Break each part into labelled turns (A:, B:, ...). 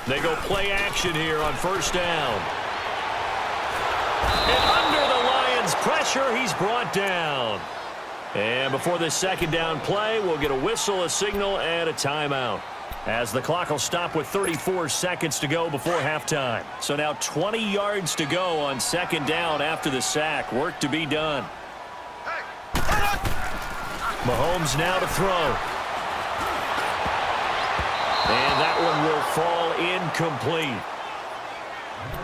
A: They go play action here on first down. And under the Lions' pressure, he's brought down. And before this second down play, we'll get a whistle, a signal, and a timeout, as the clock will stop with 34 seconds to go before halftime. So now 20 yards to go on second down after the sack. Work to be done. Mahomes now to throw. And that one will fall incomplete.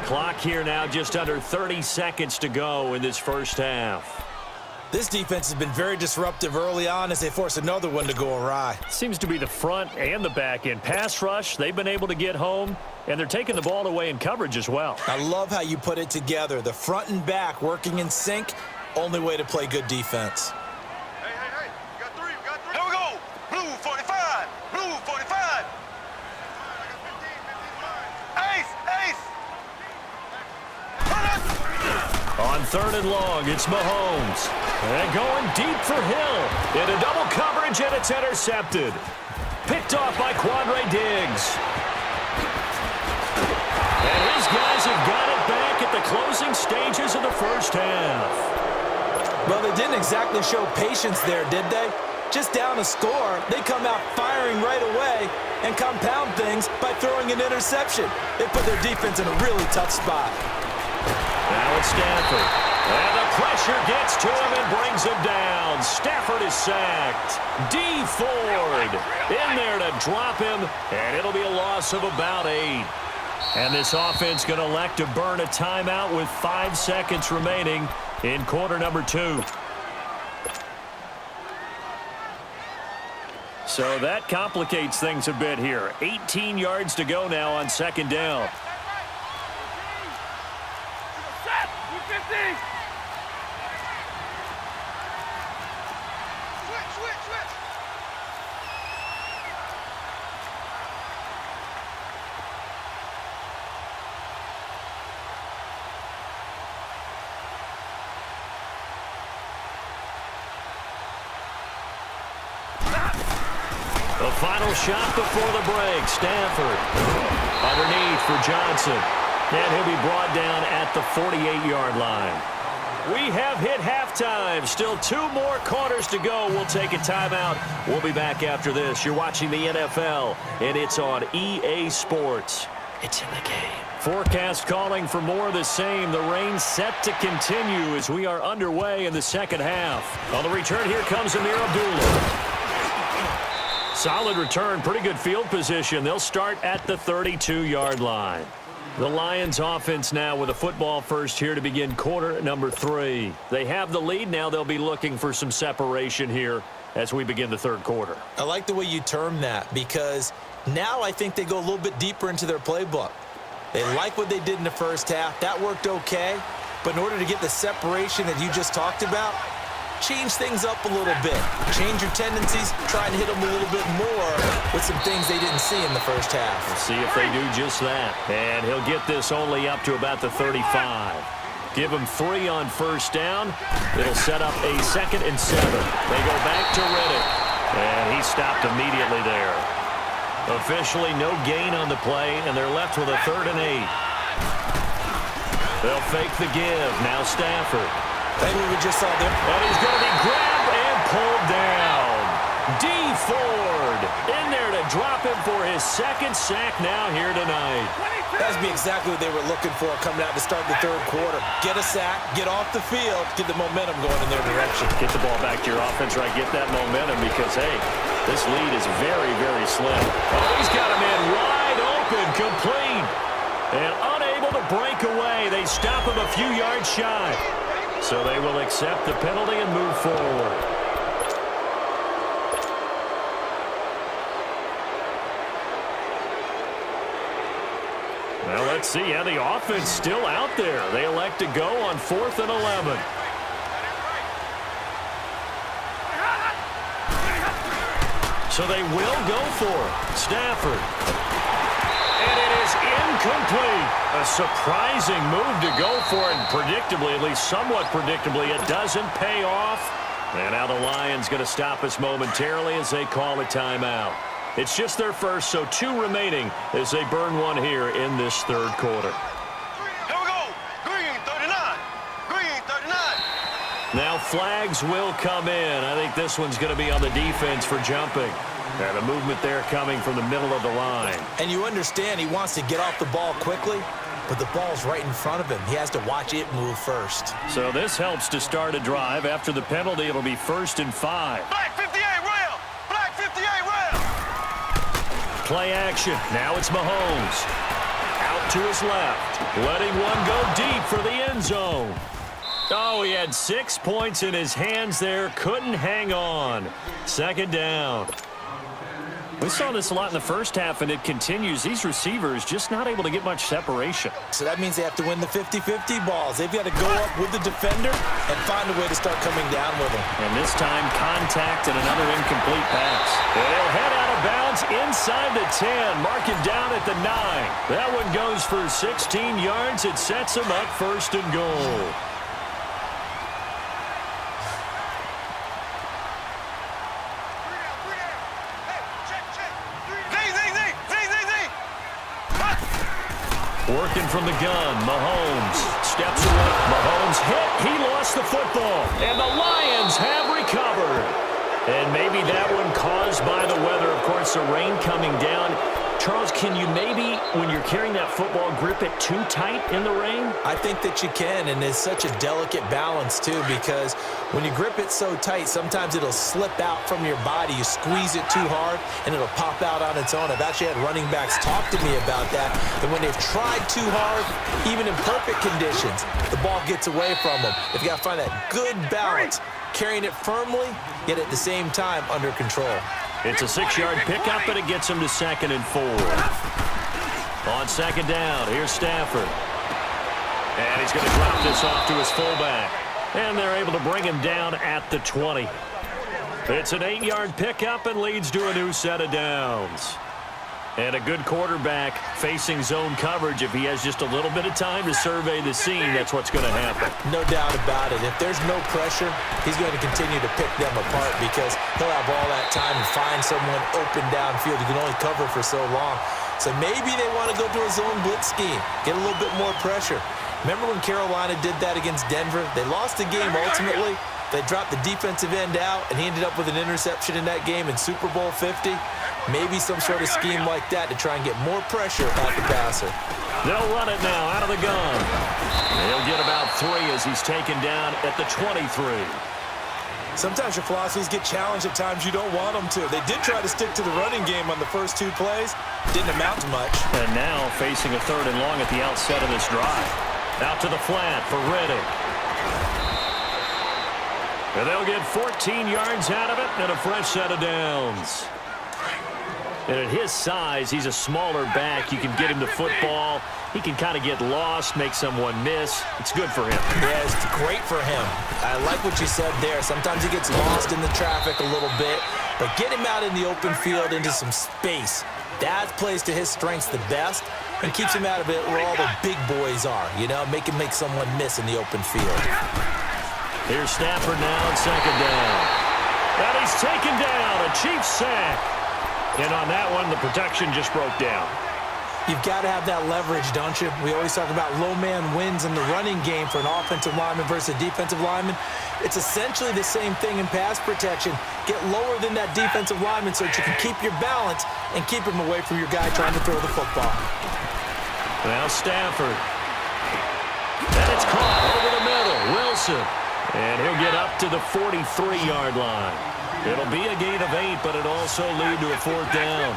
A: Clock here now just under 30 seconds to go in this first half.
B: This defense has been very disruptive early on as they force another one to go awry.
A: Seems to be the front and the back end. Pass rush, they've been able to get home, and they're taking the ball away in coverage as well.
B: I love how you put it together. The front and back working in sync, only way to play good defense.
C: Hey, you got three. Here we go. Blue 45, blue 45. Ace.
A: On third and long, it's Mahomes. And going deep for Hill. Into double coverage, and it's intercepted. Picked off by Quandre Diggs. And his guys have got it back at the closing stages of the first half.
B: Well, they didn't exactly show patience there, did they? Just down a score, they come out firing right away and compound things by throwing an interception. They put their defense in a really tough spot.
A: Now it's Stafford. And the pressure gets to him and brings him down. Stafford is sacked. D. Ford in there to drop him, and it'll be a loss of about 8. And this offense going to elect to burn a timeout with 5 seconds remaining in quarter number 2. So that complicates things a bit here. 18 yards to go now on second down. The final shot before the break. Stafford underneath for Johnson. And he'll be brought down at the 48-yard line. We have hit halftime. Still 2 more quarters to go. We'll take a timeout. We'll be back after this. You're watching the NFL, and it's on EA Sports. It's in the game. Forecast calling for more of the same. The rain set to continue as we are underway in the second half. On the return, here comes Amir Abdullah. Solid return, pretty good field position. They'll start at the 32-yard line. The Lions offense now with a football first here to begin quarter number 3. They have the lead. Now they'll be looking for some separation here as we begin the third quarter.
B: I like the way you term that because now I think they go a little bit deeper into their playbook. They like what they did in the first half. That worked okay. But in order to get the separation that you just talked about, change things up a little bit. Change your tendencies, try and hit them a little bit more with some things they didn't see in the first half.
A: We'll see if they do just that. And he'll get this only up to about the 35. Give him 3 on first down. It'll set up a 2nd and 7. They go back to Riddick. And he stopped immediately there. Officially no gain on the play, and they're left with a 3rd and 8. They'll fake the give. Now Stafford.
B: Maybe we just saw them.
A: And he's going to be grabbed and pulled down. D. Ford in there to drop him for his 2nd sack now here tonight.
B: That's be exactly what they were looking for coming out to start the third quarter. Get a sack, get off the field, get the momentum going in their direction.
A: Get the ball back to your offense, right? Get that momentum because, hey, this lead is very, very slim. Oh, he's got him in wide open, complete. And unable to break away. They stop him a few yards shy. So they will accept the penalty and move forward. Well, let's see. Yeah, the offense still out there. They elect to go on 4th and 11. So they will go for it. Stafford. And it is incomplete. A surprising move to go for it. And predictably, at least somewhat predictably, it doesn't pay off. And now the Lions going to stop us momentarily as they call a timeout. It's just their first, so 2 remaining as they burn one here in this third quarter.
C: Here we go. Green 39. Green 39.
A: Now flags will come in. I think this one's going to be on the defense for jumping. And a movement there coming from the middle of the line.
B: And you understand he wants to get off the ball quickly, but the ball's right in front of him. He has to watch it move first.
A: So this helps to start a drive. After the penalty, it'll be 1st and 5.
C: Black 58 rail. Black 58 rail.
A: Play action. Now it's Mahomes. Out to his left. Letting one go deep for the end zone. Oh, he had 6 points in his hands there. Couldn't hang on. 2nd down. We saw this a lot in the first half, and it continues. These receivers just not able to get much separation.
B: So that means they have to win the 50-50 balls. They've got to go up with the defender and find a way to start coming down with him.
A: And this time, contact and another incomplete pass. And he'll head out of bounds inside the 10, mark him down at the 9. That one goes for 16 yards. It sets him up 1st and goal. Working from the gun, Mahomes steps away. Mahomes hit. He lost the football. And the Lions have recovered. And maybe that one caused by the weather. Of course, the rain coming down. Charles, can you maybe, when you're carrying that football, grip it too tight in the rain?
B: I think that you can, and it's such a delicate balance, too, because when you grip it so tight, sometimes it'll slip out from your body. You squeeze it too hard, and it'll pop out on its own. I've actually had running backs talk to me about that when they've tried too hard, even in perfect conditions, the ball gets away from them. They've got to find that good balance, carrying it firmly, yet at the same time under control.
A: It's a 6-yard pickup, and it gets him to 2nd and 4. On 2nd down, here's Stafford. And he's going to drop this off to his fullback. And they're able to bring him down at the 20. It's an 8-yard pickup and leads to a new set of downs. And a good quarterback facing zone coverage. If he has just a little bit of time to survey the scene, that's what's going to happen.
B: No doubt about it. If there's no pressure, he's going to continue to pick them apart because he'll have all that time to find someone open downfield. He can only cover for so long. So maybe they want to go to a zone blitz scheme, get a little bit more pressure. Remember when Carolina did that against Denver? They lost the game ultimately. They dropped the defensive end out, and he ended up with an interception in that game in Super Bowl 50. Maybe some sort of scheme like that to try and get more pressure at the passer.
A: They'll run it now out of the gun. He'll get about 3 as he's taken down at the 23.
B: Sometimes your philosophies get challenged at times you don't want them to. They did try to stick to the running game on the first 2 plays. Didn't amount to much.
A: And now facing a 3rd and long at the outset of this drive. Out to the flat for Riddick. And they'll get 14 yards out of it and a fresh set of downs. And at his size, he's a smaller back. You can get him the football. He can kind of get lost, make someone miss. It's good for him.
B: Yeah, it's great for him. I like what you said there. Sometimes he gets lost in the traffic a little bit, but get him out in the open field into some space. That plays to his strengths the best and keeps him out of it where all the big boys are, you know, make him make someone miss in the open field.
A: Here's Stafford now on 2nd down. And he's taken down, a Chiefs sack. And on that one, the protection just broke down.
B: You've got to have that leverage, don't you? We always talk about low man wins in the running game for an offensive lineman versus a defensive lineman. It's essentially the same thing in pass protection. Get lower than that defensive lineman so that you can keep your balance and keep him away from your guy trying to throw the football.
A: Now Stafford. And it's caught over the middle. Wilson. And he'll get up to the 43-yard line. It'll be a gain of 8, but it'll also lead to a 4th down.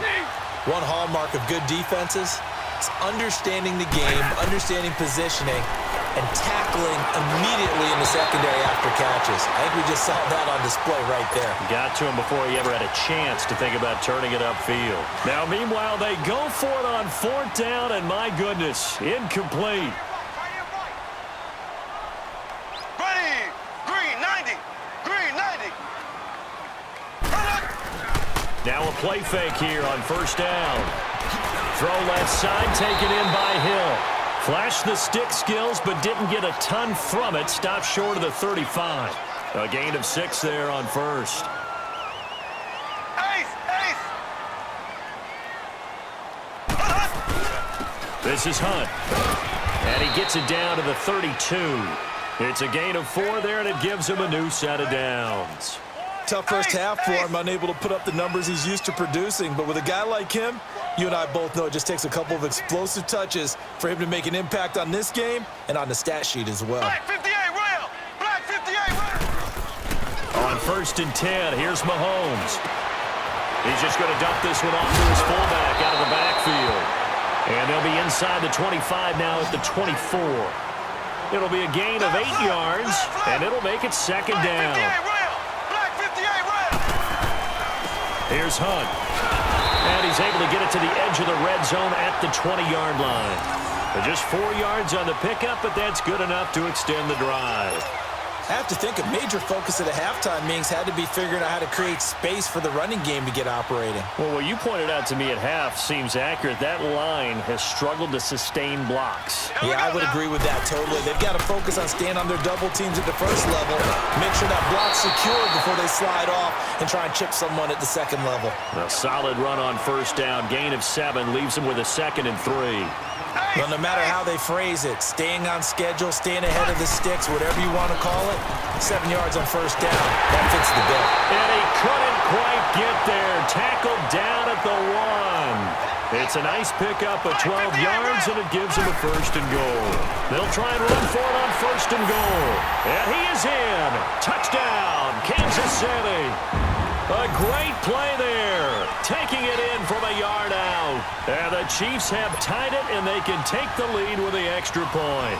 B: One hallmark of good defenses is understanding the game, understanding positioning, and tackling immediately in the secondary after catches. I think we just saw that on display right there.
A: Got to him before he ever had a chance to think about turning it upfield. Now, meanwhile, they go for it on 4th down, and my goodness, incomplete. Now a play fake here on 1st down. Throw left side, taken in by Hill. Flashed the stick skills, but didn't get a ton from it. Stopped short of the 35. A gain of 6 there on 1st.
C: Ace! Ace!
A: This is Hunt. And he gets it down to the 32. It's a gain of 4 there, and it gives him a new set of downs.
B: Tough first half for him, unable to put up the numbers he's used to producing. But with a guy like him, you and I both know it just takes a couple of explosive touches for him to make an impact on this game and on the stat sheet as well.
C: Black 58 rail. Black 58 rail.
A: On 1st and 10, here's Mahomes. He's just going to dump this one off to his fullback out of the backfield. And they'll be inside the 25 now at the 24. It'll be a gain of 8 yards, and it'll make it 2nd down.
C: Black 58 rail.
A: Here's Hunt. And he's able to get it to the edge of the red zone at the 20-yard line. Just 4 yards on the pickup, but that's good enough to extend the drive.
B: I have to think a major focus of the halftime meetings had to be figuring out how to create space for the running game to get operating.
A: Well, what you pointed out to me at half seems accurate. That line has struggled to sustain blocks.
B: Yeah, I would agree with that totally. They've got to focus on staying on their double teams at the first level, make sure that block's secured before they slide off and try and chip someone at the second level.
A: A solid run on 1st down, gain of 7, leaves them with a 2nd and 3.
B: Well, no matter how they phrase it, staying on schedule, staying ahead of the sticks, whatever you want to call it, 7 yards on 1st down, that fits the bill.
A: And he couldn't quite get there. Tackled down at the 1. It's a nice pickup of 12 yards, and it gives him a 1st and goal. They'll try and run for it on 1st and goal. And he is in. Touchdown, Kansas City. A great play there, taking it in from a yard out. And the Chiefs have tied it, and they can take the lead with the extra point.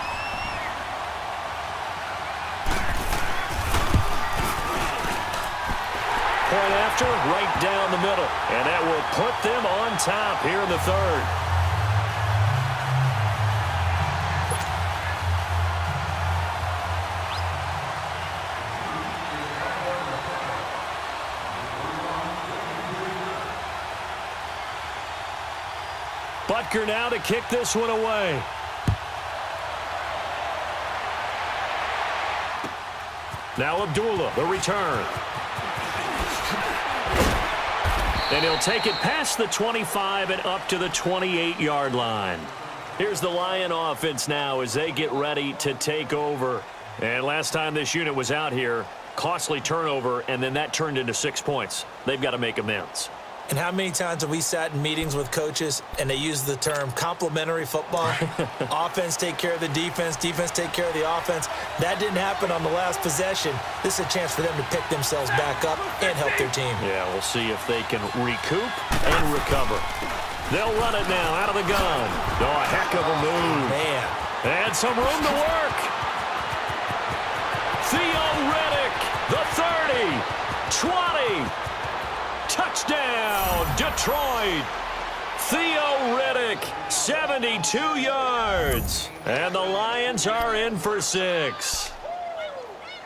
A: Point after, right down the middle. And that will put them on top here in the 3rd. Butker now to kick this one away. Now Abdullah, the return. And he'll take it past the 25 and up to the 28-yard line. Here's the Lion offense now as they get ready to take over. And last time this unit was out here, costly turnover, and then that turned into 6 points. They've got to make amends.
B: And how many times have we sat in meetings with coaches and they use the term complementary football? Offense take care of the defense, defense take care of the offense. That didn't happen on the last possession. This is a chance for them to pick themselves back up and help their team.
A: Yeah, we'll see if they can recoup and recover. They'll run it now out of the gun. Oh, a heck of a move.
B: Man.
A: And some room to work. Theo Riddick, the 30, 20. Touchdown, Detroit. Theo Riddick, 72 yards. And the Lions are in for 6.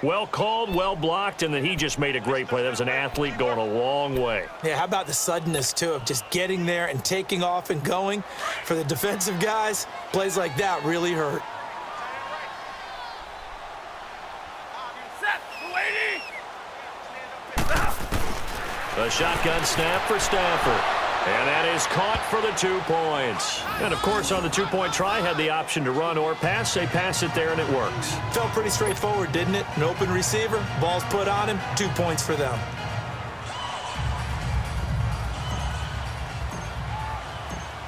A: Well called, well blocked, and then he just made a great play. That was an athlete going a long way.
B: Yeah, how about the suddenness, too, of just getting there and taking off and going? For the defensive guys, plays like that really hurt.
A: A shotgun snap for Stafford. And that is caught for the 2 points. And, of course, on the 2-point try, had the option to run or pass. They pass it there, and it works.
B: Felt pretty straightforward, didn't it? An open receiver, ball's put on him, 2 points for them.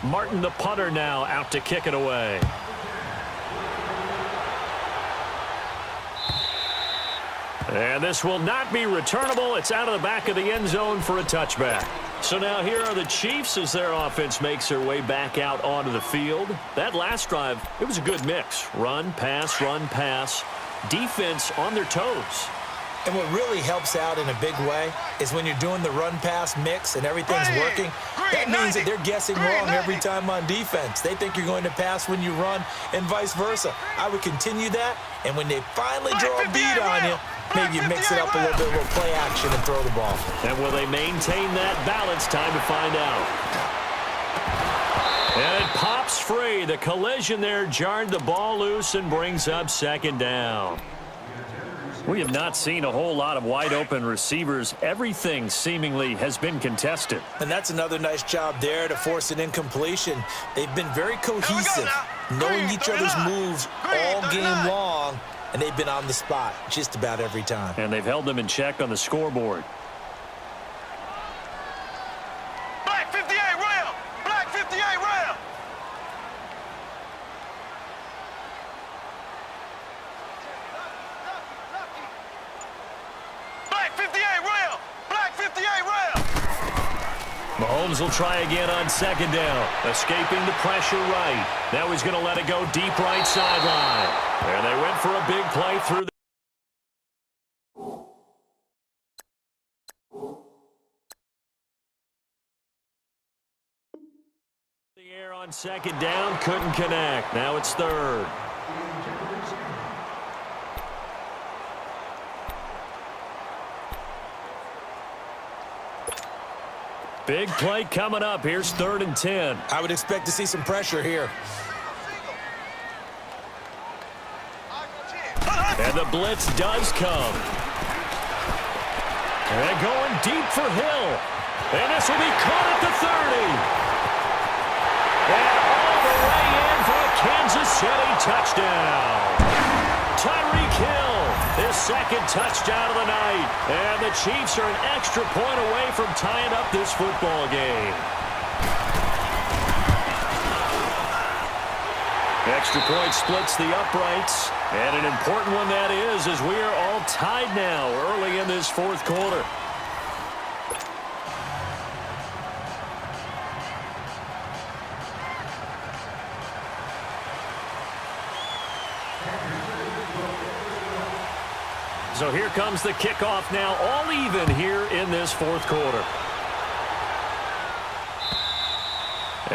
A: Martin, the punter, now out to kick it away. And this will not be returnable. It's out of the back of the end zone for a touchback. So now here are the Chiefs as their offense makes their way back out onto the field. That last drive, it was a good mix. Run, pass, defense on their toes.
B: And what really helps out in a big way is when you're doing the run-pass mix and everything's working, that means that they're guessing wrong every time on defense. They think you're going to pass when you run and vice versa. I would continue that, and when they finally draw a beat on you, maybe you mix it up a little bit, a little play action and throw the ball.
A: And will they maintain that balance? Time to find out. And it pops free. The collision there jarred the ball loose and brings up 2nd down. We have not seen a whole lot of wide-open receivers. Everything seemingly has been contested.
B: And that's another nice job there to force an incompletion. They've been very cohesive, knowing each other's moves all game long, and they've been on the spot just about every time.
A: And they've held them in check on the scoreboard.
C: Black 58 round. Black 58 round. Black 58 round. Black 58 round.
A: Mahomes will try again on second down. Escaping the pressure right. Now he's going to let it go deep right sideline. And they went for a big play through the air on second down. Couldn't connect. Now it's third. Big play coming up. Here's 3rd and 10.
B: I would expect to see some pressure here.
A: And the blitz does come. And going deep for Hill. And this will be caught at the 30. And all the way in for a Kansas City touchdown. Tyreek Hill, his second touchdown of the night. And the Chiefs are an extra point away from tying up this football game. Extra point splits the uprights. And an important one that is, as we are all tied now early in this fourth quarter. So here comes the kickoff now, all even here in this fourth quarter.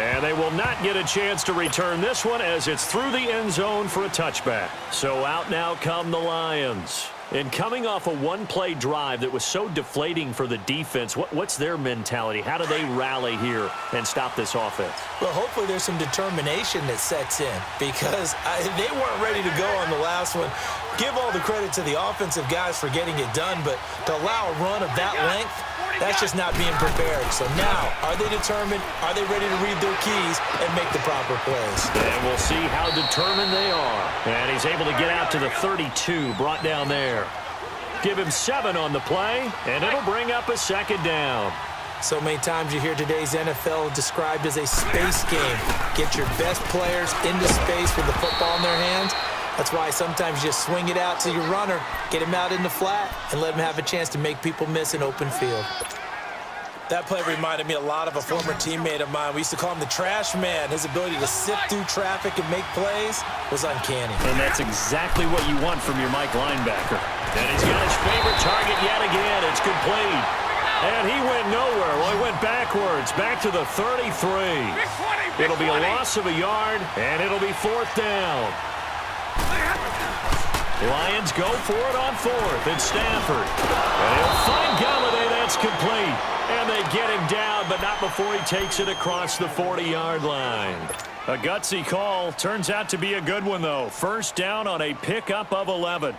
A: And they will not get a chance to return this one as it's through the end zone for a touchback. So out now come the Lions. And coming off a one-play drive that was so deflating for the defense, what's their mentality? How do they rally here and stop this offense?
B: Well, hopefully there's some determination that sets in because they weren't ready to go on the last one. Give all the credit to the offensive guys for getting it done, but to allow a run of that length, that's just not being prepared. So now, are they determined? Are they ready to read their keys and make the proper plays?
A: And we'll see how determined they are. And he's able to get out to the 32, brought down there. Give him 7 on the play, and it'll bring up a second down.
B: So many times you hear today's NFL described as a space game. Get your best players into space with the football in their hands. That's why sometimes you just swing it out to your runner, get him out in the flat, and let him have a chance to make people miss an open field. That play reminded me a lot of a former teammate of mine. We used to call him the trash man. His ability to sift through traffic and make plays was uncanny.
A: And that's exactly what you want from your Mike linebacker. And he's got his favorite target yet again. It's complete. And he went nowhere. Well, he went backwards, back to the 33. It'll be a loss of a yard, and it'll be 4th down. Lions go for it on 4th. It's Stanford. And he'll find Galladay. That's complete. And they get him down, but not before he takes it across the 40-yard line. A gutsy call. Turns out to be a good one, though. First down on a pickup of 11.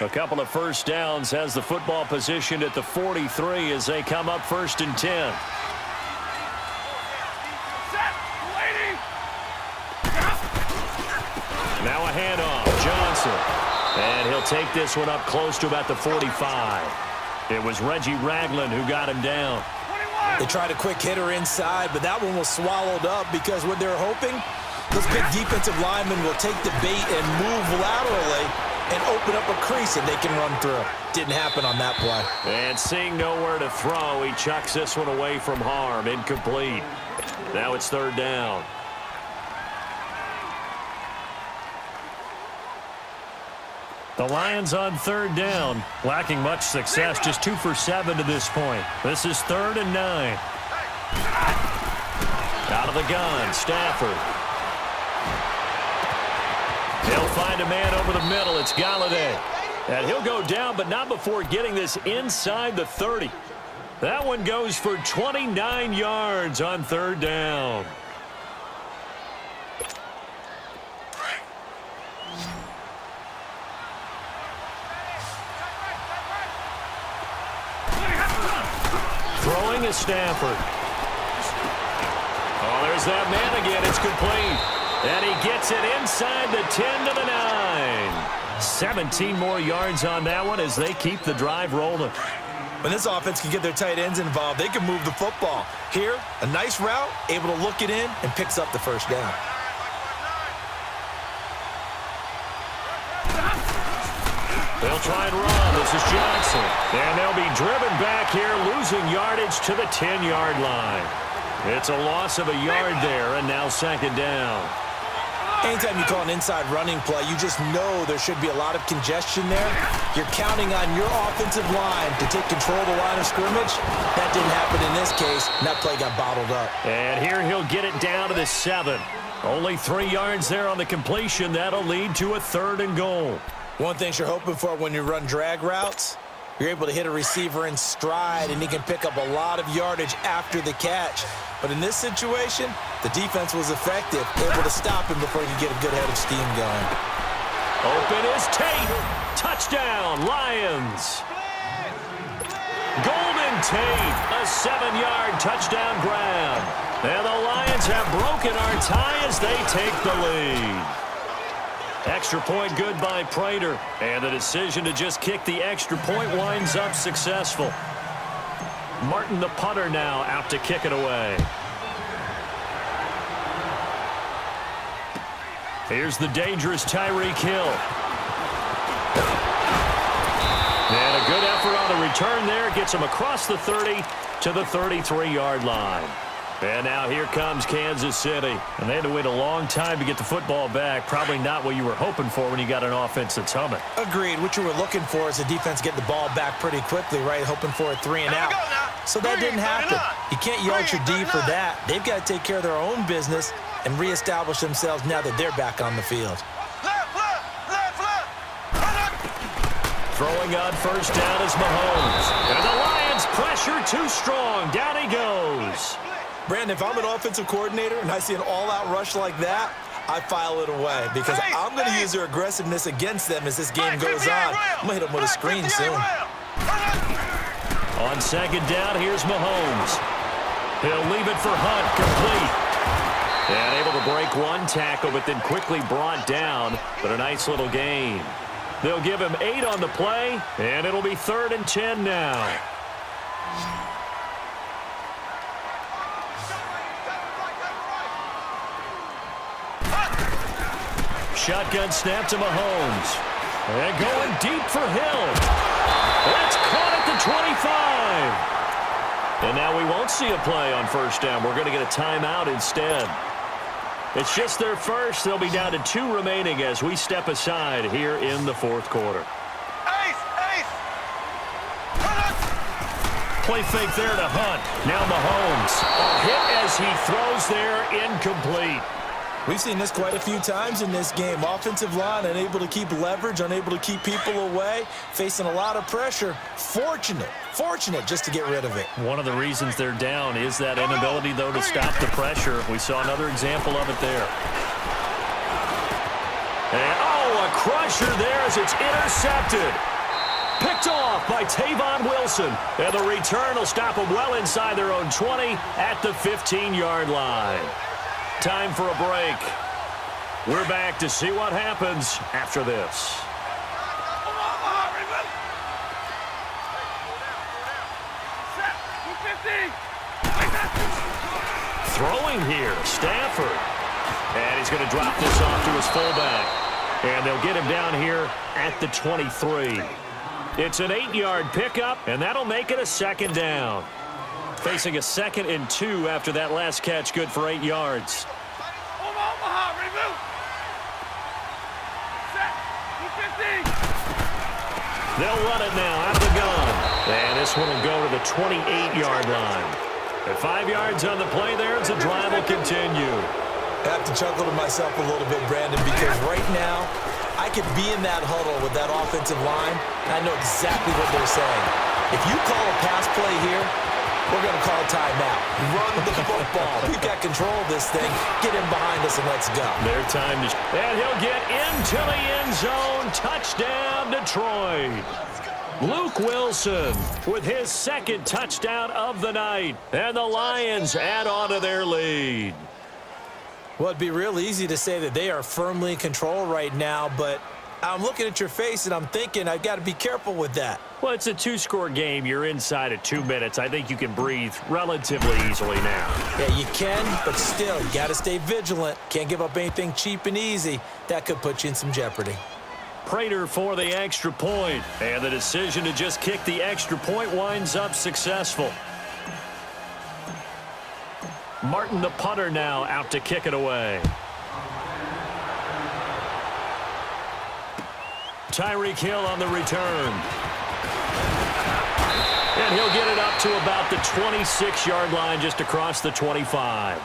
A: A couple of first downs has the football positioned at the 43 as they come up 1st and 10. Now a handoff, Johnson. And he'll take this one up close to about the 45. It was Reggie Ragland who got him down.
B: They tried a quick hitter inside, but that one was swallowed up because what they're hoping, those big defensive linemen will take the bait and move laterally and open up a crease and they can run through. Didn't happen on that play.
A: And seeing nowhere to throw, he chucks this one away from harm. Incomplete. Now it's 3rd down. The Lions on 3rd down, lacking much success, just 2 for 7 to this point. This is 3rd and 9. Out of the gun, Stafford. He'll find a man over the middle. It's Galladay. And he'll go down, but not before getting this inside the 30. That one goes for 29 yards on 3rd down. Throwing is Stafford. Oh, there's that man again. It's complete. And he gets it inside the 10 to the 9. 17 more yards on that one as they keep the drive rolling.
B: When this offense can get their tight ends involved, they can move the football. Here, a nice route, able to look it in, and picks up the first down.
A: They'll try and run. This is Johnson. And they'll be driven back here, losing yardage to the 10-yard line. It's a loss of a yard there, and now second down.
B: Anytime you call an inside running play, you just know there should be a lot of congestion there. You're counting on your offensive line to take control of the line of scrimmage. That didn't happen in this case, and that play got bottled up.
A: And here he'll get it down to the 7. Only 3 yards there on the completion. That'll lead to a 3rd and goal.
B: One thing you're hoping for when you run drag routes, you're able to hit a receiver in stride, and he can pick up a lot of yardage after the catch. But in this situation, the defense was effective, able to stop him before he could get a good head of steam going.
A: Open is Tate. Touchdown, Lions. Golden Tate, a 7-yard touchdown grab. And the Lions have broken our tie as they take the lead. Extra point good by Prater. And the decision to just kick the extra point winds up successful. Martin, the punter, now out to kick it away. Here's the dangerous Tyreek Hill. And a good effort on the return there. Gets him across the 30 to the 33-yard line. And now here comes Kansas City. And they had to wait a long time to get the football back. Probably not what you were hoping for when you got an offense that's humming.
B: Agreed. What you were looking for is the defense getting the ball back pretty quickly, right? Hoping for a 3 and out. So that didn't happen. You can't yell at your D for that. They've got to take care of their own business and reestablish themselves now that they're back on the field.
A: Throwing on first down is Mahomes. And the Lions pressure too strong. Down he goes.
B: Brandon, if I'm an offensive coordinator and I see an all-out rush like that, I file it away because I'm going to use their aggressiveness against them as this game goes on. I'm going to hit them with a screen soon.
A: On second down, here's Mahomes. He'll leave it for Hunt, complete. And able to break one tackle, but then quickly brought down. But a nice little gain. They'll give him 8 on the play, and it'll be 3rd and 10 now. Shotgun snap to Mahomes. And going deep for Hill. That's caught at the 25. And now we won't see a play on first down. We're going to get a timeout instead. It's just their first. They'll be down to 2 remaining as we step aside here in the 4th quarter. Play fake there to Hunt. Now Mahomes. A hit as he throws there, incomplete.
B: We've seen this quite a few times in this game. Offensive line unable to keep leverage, unable to keep people away, facing a lot of pressure. Fortunate just to get rid of it.
A: One of the reasons they're down is that inability, though, to stop the pressure. We saw another example of it there. And, a crusher there as it's intercepted. Picked off by Tavon Wilson. And the return will stop them well inside their own 20 at the 15-yard line. Time for a break. We're back to see what happens after this. Throwing here, Stafford. And he's going to drop this off to his fullback. And they'll get him down here at the 23. It's an 8-yard pickup, and that'll make it a 2nd down. Facing a 2nd and 2 after that last catch, good for 8 yards. They'll run it now out of the gun. And this one will go to the 28-yard line. At 5 yards on the play there, as the drive will continue.
B: I have to chuckle to myself a little bit, Brandon, because right now I could be in that huddle with that offensive line, and I know exactly what they're saying. If you call a pass play here, we're going to call a timeout. Run the football. We've got control of this thing. Get him behind us and let's go.
A: Their time to... And he'll get into the end zone. Touchdown, Detroit. Luke Wilson with his second touchdown of the night. And the Lions add on to their lead.
B: Well, it'd be real easy to say that they are firmly in control right now, but I'm looking at your face and I'm thinking I've got to be careful with that.
A: Well, it's a two-score game. You're inside of 2 minutes. I think you can breathe relatively easily now.
B: Yeah, you can, but still, you got to stay vigilant. Can't give up anything cheap and easy. That could put you in some jeopardy.
A: Prater for the extra point, and the decision to just kick the extra point winds up successful. Martin, the punter, now out to kick it away. Tyreek Hill on the return. And he'll get it up to about the 26-yard line, just across the 25.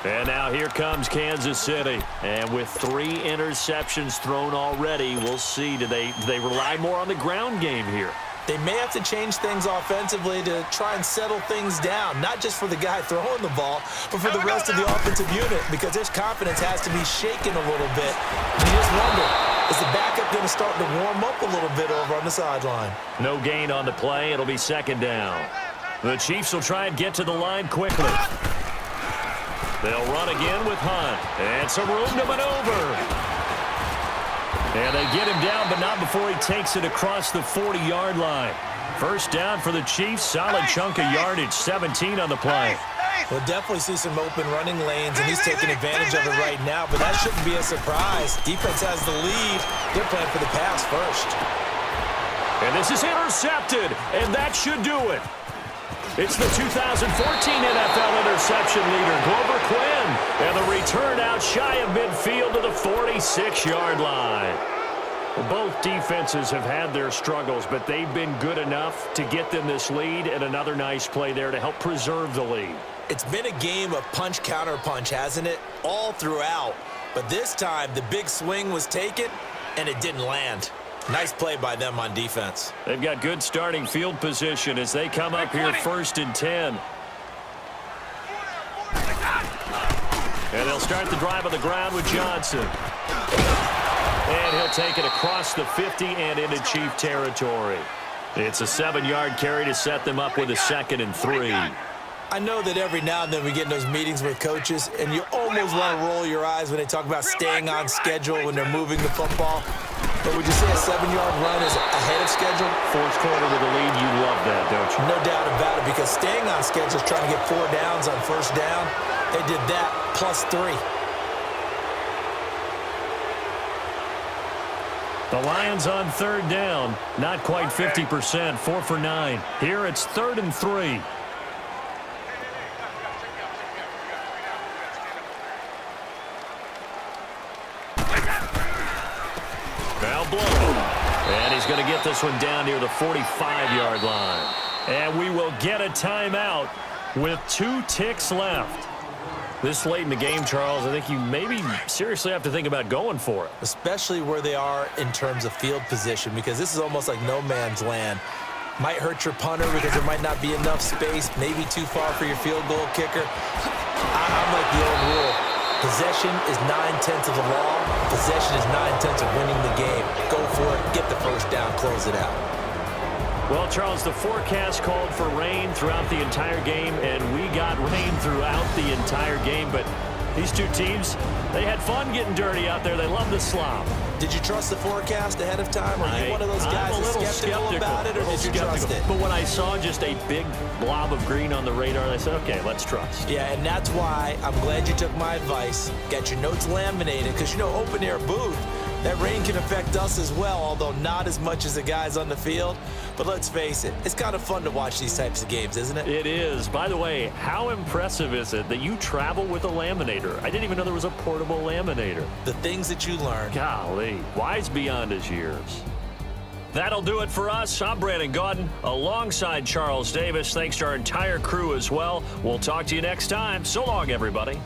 A: And now here comes Kansas City. And with 3 interceptions thrown already, we'll see. Do they rely more on the ground game here?
B: They may have to change things offensively to try and settle things down, not just for the guy throwing the ball, but for the rest of the offensive unit, because their confidence has to be shaken a little bit. And you just wonder, is the backup going to start to warm up a little bit over on the sideline?
A: No gain on the play. It'll be second down. The Chiefs will try and get to the line quickly. They'll run again with Hunt. And some room to maneuver. And they get him down, but not before he takes it across the 40-yard line. First down for the Chiefs. Solid chunk of yardage. 17 on the play.
B: We'll definitely see some open running lanes, and he's taking advantage of it right now, but that shouldn't be a surprise. Defense has the lead. They're playing for the pass first.
A: And this is intercepted, and that should do it. It's the 2014 NFL interception leader, Glover Quinn. And the return out shy of midfield to the 46-yard line. Well, both defenses have had their struggles, but they've been good enough to get them this lead, and another nice play there to help preserve the lead.
B: It's been a game of punch-counter-punch, hasn't it? All throughout. But this time, the big swing was taken, and it didn't land. Nice play by them on defense.
A: They've got good starting field position as they come up here 1st and 10. And they'll start the drive on the ground with Johnson. And he'll take it across the 50 and into Chief territory. It's a 7-yard carry to set them up with a 2nd and 3.
B: I know that every now and then we get in those meetings with coaches, and you almost want to roll your eyes when they talk about staying on schedule when they're moving the football. But would you say a 7-yard run is ahead of schedule?
A: 4th quarter with the lead, you love that, don't you?
B: No doubt about it, because staying on schedule is trying to get 4 downs on 1st down. They did that plus 3.
A: The Lions on 3rd down. Not quite 50%, 4 for 9. Here it's 3rd and 3. Now blown. And he's going to get this one down near the 45-yard line. And we will get a timeout with 2 ticks left. This late in the game, Charles, I think you maybe seriously have to think about going for it.
B: Especially where they are in terms of field position, because this is almost like no man's land. Might hurt your punter because there might not be enough space, maybe too far for your field goal kicker. I'm like the old rule. Possession is 9/10 of the law. Possession is 9/10 of winning the game. Go for it, get the first down, close it out.
A: Well, Charles, the forecast called for rain throughout the entire game, and we got rain throughout the entire game. But these two teams, they had fun getting dirty out there. They love the slop.
B: Did you trust the forecast ahead of time? Or are you one of those guys that's skeptical about it, or did you trust it?
A: But when I saw just a big blob of green on the radar, I said, okay, let's trust.
B: Yeah, and that's why I'm glad you took my advice. Get your notes laminated, because, you know, open-air booth, that rain can affect us as well, although not as much as the guys on the field. But let's face it, it's kind of fun to watch these types of games, isn't it?
A: It is. By the way, how impressive is it that you travel with a laminator? I didn't even know there was a portable laminator.
B: The things that you learn.
A: Golly, wise beyond his years. That'll do it for us. I'm Brandon Gaudin alongside Charles Davis. Thanks to our entire crew as well. We'll talk to you next time. So long, everybody.